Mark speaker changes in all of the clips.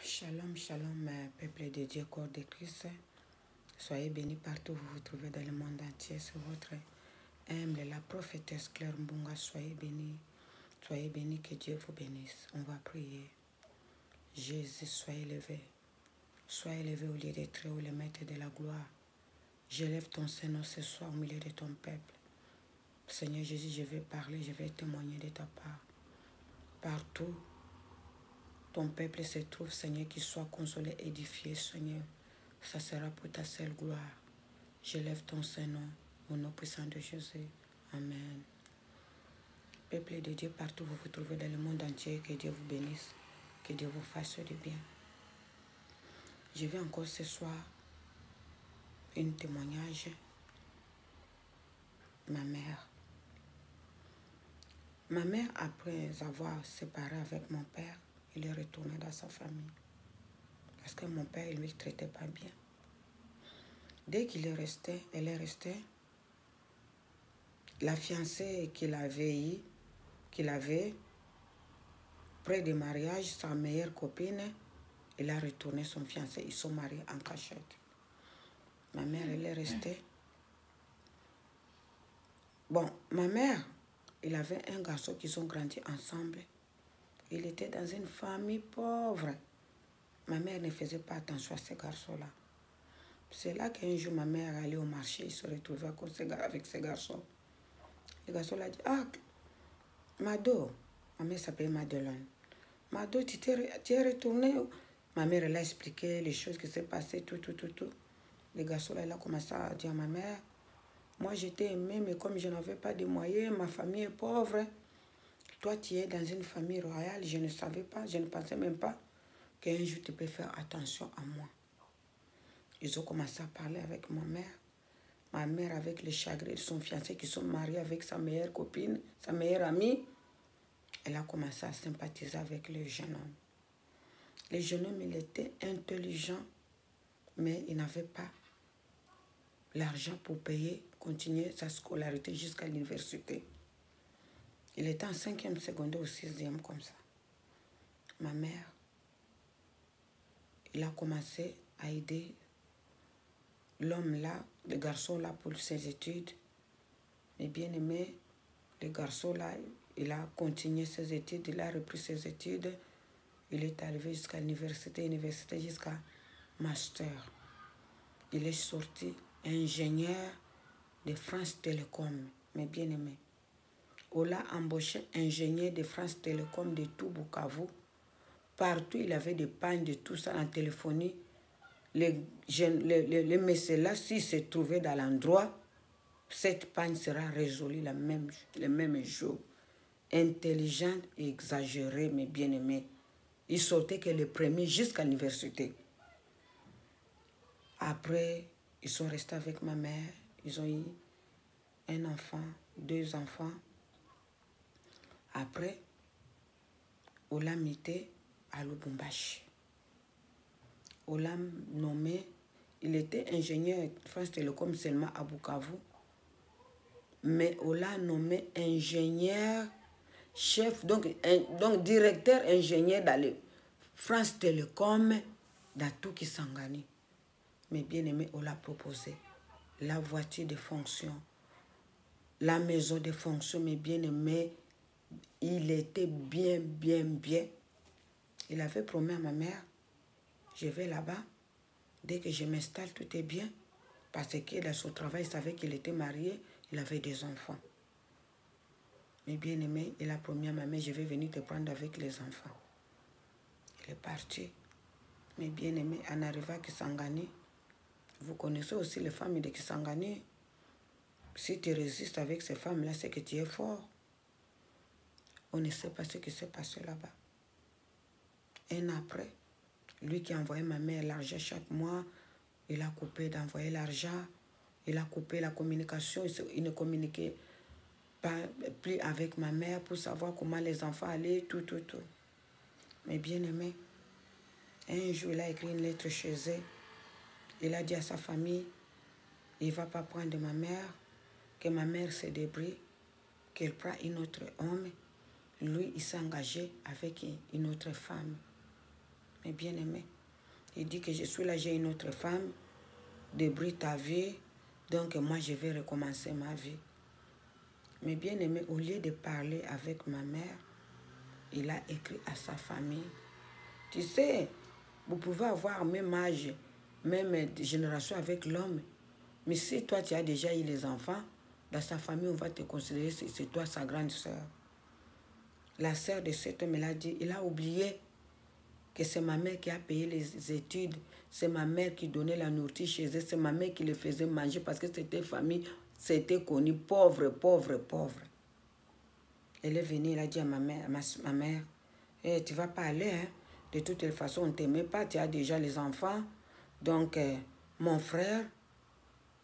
Speaker 1: Shalom, shalom, peuple de Dieu, corps de Christ. Soyez bénis partout où vous vous trouvez dans le monde entier. C'est votre humble, la prophétesse Claire Mbunga. Soyez bénis, que Dieu vous bénisse. On va prier. Jésus, soyez élevé. Soyez élevé au lieu des très haut, le maître de la gloire. J'élève ton Seigneur ce soir au milieu de ton peuple. Seigneur Jésus, je vais parler, je vais témoigner de ta part. Partout, ton peuple se trouve, Seigneur, qu'il soit consolé, édifié, Seigneur. Ça sera pour ta seule gloire. J'élève ton Saint-Nom au nom puissant de Jésus. Amen. Peuple de Dieu, partout où vous vous trouvez dans le monde entier, que Dieu vous bénisse, que Dieu vous fasse du bien. Je vais encore ce soir un témoignage. Ma mère, après avoir séparé avec mon père, il est retourné dans sa famille. Parce que mon père, il ne le traitait pas bien. Dès qu'il est resté, elle est restée. La fiancée qu'il avait près du mariage, sa meilleure copine, il a retourné son fiancé. Ils sont mariés en cachette. Ma mère, elle est restée. Bon, ma mère, il avait un garçon qui sont grandis ensemble. Il était dans une famille pauvre. Ma mère ne faisait pas attention à ce garçon-là. C'est là qu'un jour, ma mère est allée au marché. Il se retrouvait avec ce garçon. Le garçon l'a dit, ah, Mado, ma mère s'appelait Madeleine. Mado, tu es retourné. Ma mère, elle a expliqué les choses qui s'est passées, tout. Le garçon, là, il a commencé à dire à ma mère, moi, j'étais aimée, mais comme je n'avais pas de moyens, ma famille est pauvre. Toi, tu es dans une famille royale, je ne savais pas, je ne pensais même pas qu'un jour, tu peux faire attention à moi. Ils ont commencé à parler avec ma mère. Ma mère, avec le chagrin de son fiancé, qui sont mariés avec sa meilleure copine, sa meilleure amie, elle a commencé à sympathiser avec le jeune homme. Le jeune homme, il était intelligent, mais il n'avait pas l'argent pour continuer sa scolarité jusqu'à l'université. Il était en 5e secondaire ou 6e comme ça. Ma mère, il a commencé à aider l'homme là, le garçon là pour ses études. Mais bien aimé, le garçon là, il a continué ses études, il a repris ses études. Il est arrivé jusqu'à l'université, jusqu'à master. Il est sorti ingénieur de France Télécom, mais bien aimé. On l'a embauché ingénieur de France Télécom de tout Bukavu. Partout, il avait des pannes de tout ça en téléphonie. Le monsieur là, s'il se trouvait dans l'endroit, cette panne sera résolue le même jour. Intelligent et exagéré, mais bien aimé. Il sortait que le premier jusqu'à l'université. Après, ils sont restés avec ma mère. Ils ont eu un enfant, 2 enfants. Après, on l'a mis à Lubumbashi. On l'a nommé, il était ingénieur France Télécom seulement à Bukavu. Mais on l'a nommé ingénieur chef, donc directeur ingénieur dans le France Télécom dans tout Kisangani. Mais bien aimé, on l'a proposé. La voiture de fonction, la maison de fonction, mais bien aimé, il était bien. Il avait promis à ma mère, je vais là-bas, dès que je m'installe, tout est bien. Parce que dans son travail, il savait qu'il était marié, il avait des enfants. Mais bien aimé, il a promis à ma mère, je vais venir te prendre avec les enfants. Il est parti. Mais bien aimé, en arrivant à Kisangani, vous connaissez aussi les femmes de Kisangani. Si tu résistes avec ces femmes-là, c'est que tu es fort. On ne sait pas ce qui s'est passé là-bas. Un an après, lui qui envoyait ma mère l'argent chaque mois, il a coupé d'envoyer l'argent, il a coupé la communication, il ne communiquait pas plus avec ma mère pour savoir comment les enfants allaient, tout. Mais bien aimé, un jour, il a écrit une lettre chez eux. Il a dit à sa famille, il ne va pas prendre ma mère, que ma mère se débrouille, qu'elle prend une autre homme. Lui, il s'est engagé avec une autre femme. Mais bien aimé, il dit que je suis là, j'ai une autre femme, débrouille ta vie, donc moi je vais recommencer ma vie. Mais bien aimé, au lieu de parler avec ma mère, il a écrit à sa famille. Tu sais, vous pouvez avoir même âge, même génération avec l'homme, mais si toi tu as déjà eu les enfants, dans sa famille on va te considérer, c'est toi sa grande sœur. La sœur de cet homme, elle a dit, il a oublié que c'est ma mère qui a payé les études, c'est ma mère qui donnait la nourriture chez eux, c'est ma mère qui les faisait manger parce que c'était famille, c'était connu, pauvre, pauvre, pauvre. Elle est venue, elle a dit à ma mère, hey, tu ne vas pas aller, hein? De toute façon, on ne t'aimait pas, tu as déjà les enfants. Donc, mon frère,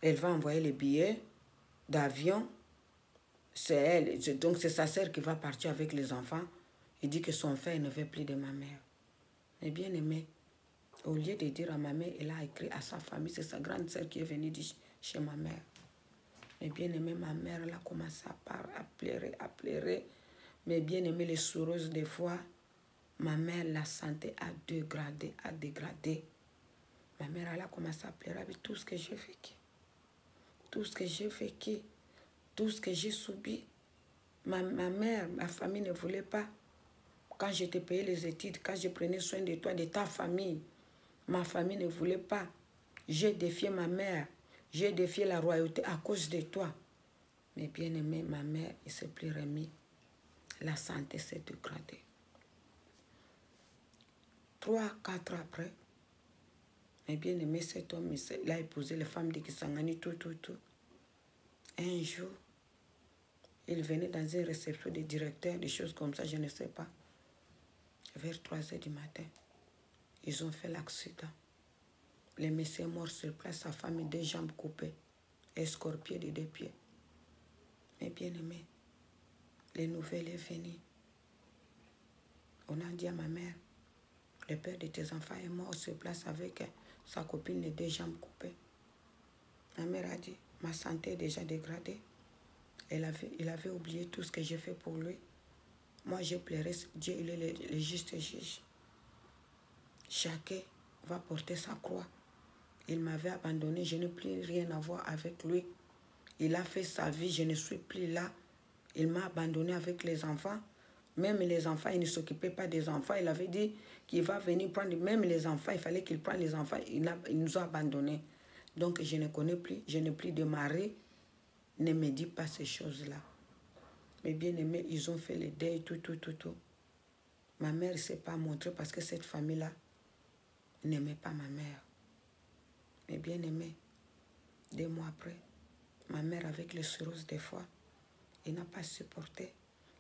Speaker 1: elle va envoyer les billets d'avion. C'est elle, donc c'est sa sœur qui va partir avec les enfants. Il dit que son frère ne veut plus de ma mère. Mais bien aimé, au lieu de dire à ma mère, elle a écrit à sa famille, c'est sa grande sœur qui est venue chez ma mère. Mais bien aimé, ma mère, elle a commencé à pleurer. Mais bien aimé, les soureuses, des fois, ma mère, la santé a dégradé. Ma mère, elle a commencé à pleurer avec tout ce que j'ai vécu. Tout ce que j'ai vécu, tout ce que j'ai subi. Ma mère, ma famille ne voulait pas. Quand je te payais les études, quand je prenais soin de toi, de ta famille, ma famille ne voulait pas. J'ai défié ma mère. J'ai défié la royauté à cause de toi. Mais bien aimé, ma mère, il ne s'est plus remis. La santé s'est dégradée. 3-4 ans après, mais bien aimé, cet homme, il a épousé les femmes de Kisangani, tout. Un jour, il venait dans une réception de directeur, des choses comme ça, je ne sais pas. Vers 3 h du matin, ils ont fait l'accident. Le monsieur est mort sur place, sa femme 2 jambes coupées, escorpiée de 2 pieds. Mais bien aimé, les nouvelles sont venues. On a dit à ma mère, le père de tes enfants est mort sur place avec sa copine, les 2 jambes coupées. Ma mère a dit, ma santé est déjà dégradée. Il avait oublié tout ce que j'ai fait pour lui. Moi, j'ai pleuré. Dieu, il est le juste juge. Chacun va porter sa croix. Il m'avait abandonné. Je n'ai plus rien à voir avec lui. Il a fait sa vie. Je ne suis plus là. Il m'a abandonné avec les enfants. Même les enfants, il ne s'occupait pas des enfants. Il avait dit qu'il va venir prendre même les enfants. Il fallait qu'il prenne les enfants. Il nous a abandonnés. Donc, je ne connais plus. Je n'ai plus de mari. Ne me dis pas ces choses-là. Mais bien aimé, ils ont fait le deuil, tout. Ma mère ne s'est pas montrée parce que cette famille-là n'aimait pas ma mère. Mais bien aimé, 2 mois après, ma mère avec les cirrhoses des fois, il n'a pas supporté.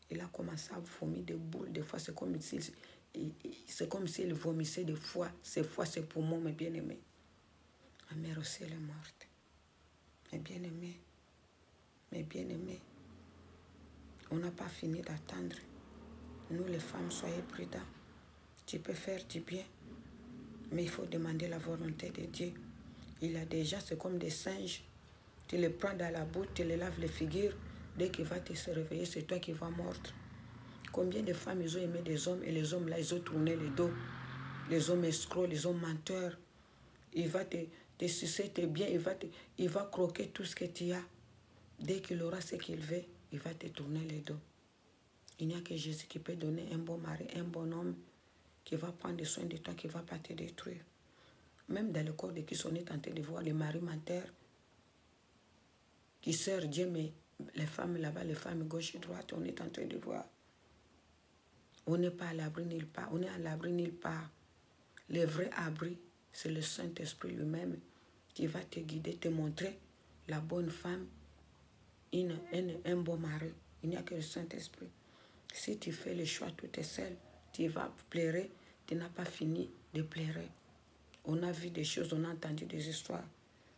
Speaker 1: Il a commencé à vomir des boules. Des fois, c'est comme s'il vomissait des fois. Ces fois, c'est poumons, mes bien-aimés. Ma mère aussi, elle est morte. Mes bien-aimés, on n'a pas fini d'attendre. Nous, les femmes, soyez prudents. Tu peux faire du bien, mais il faut demander la volonté de Dieu. Il a déjà, c'est comme des singes. Tu les prends dans la bouche, tu les laves les figures. Dès qu'il va te se réveiller, c'est toi qui vas mordre. Combien de femmes, ils ont aimé des hommes et les hommes là, ils ont tourné le dos. Les hommes escrocs, les hommes menteurs. Il va te sucer tes biens, il va croquer tout ce que tu as. Dès qu'il aura ce qu'il veut, il va te tourner le dos. Il n'y a que Jésus qui peut donner un bon mari, un bon homme, qui va prendre soin de toi, qui ne va pas te détruire. Même dans le corps de qui on est tenté de voir les maris menteurs, qui servent Dieu, mais les femmes là-bas, les femmes gauche et droite, on est en train de voir. On n'est pas à l'abri nulle part. On est à l'abri nulle part. Le vrai abri, c'est le Saint-Esprit lui-même qui va te guider, te montrer la bonne femme, un bon mari. Il n'y a que le Saint-Esprit. Si tu fais le choix tout est seul, tu vas pleurer, tu n'as pas fini de pleurer. On a vu des choses, on a entendu des histoires.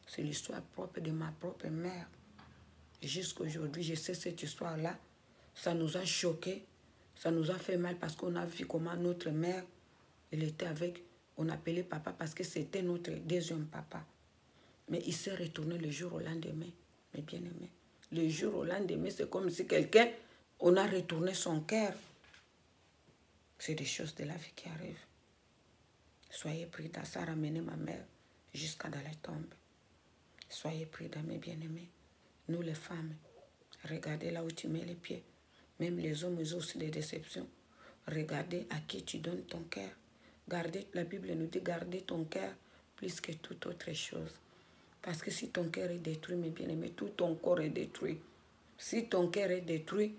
Speaker 1: C'est l'histoire propre de ma propre mère. Jusqu'aujourd'hui, je sais cette histoire-là. Ça nous a choqués. Ça nous a fait mal parce qu'on a vu comment notre mère, elle était avec, on appelait papa parce que c'était notre 2e papa. Mais il s'est retourné le jour au lendemain, mes bien-aimés. Le jour au lendemain, c'est comme si quelqu'un, on a retourné son cœur. C'est des choses de la vie qui arrivent. Soyez pris dans ça, ramener ma mère jusqu'à dans la tombe. Soyez pris dans mes bien-aimés. Nous les femmes, regardez là où tu mets les pieds. Même les hommes, ils ont aussi des déceptions. Regardez à qui tu donnes ton cœur. Gardez, la Bible nous dit, gardez ton cœur plus que toute autre chose. Parce que si ton cœur est détruit, mes bien-aimés, tout ton corps est détruit. Si ton cœur est détruit,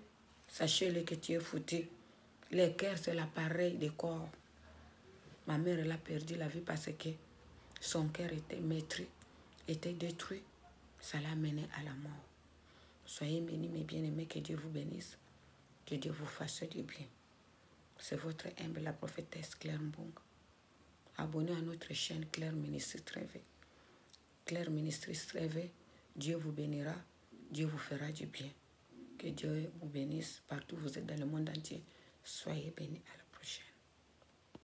Speaker 1: sachez-le que tu es foutu. Le cœur, c'est l'appareil du corps. Ma mère, elle a perdu la vie parce que son cœur était meurtri, était détruit. Ça l'a mené à la mort. Soyez bénis, mes bien-aimés, que Dieu vous bénisse, que Dieu vous fasse du bien. C'est votre humble, la prophétesse Claire Mbong. Abonnez à notre chaîne Claire Ministrice Rêvée. Claire Ministrice Rêvée, Dieu vous bénira, Dieu vous fera du bien. Que Dieu vous bénisse partout où vous êtes dans le monde entier. Soyez bénis.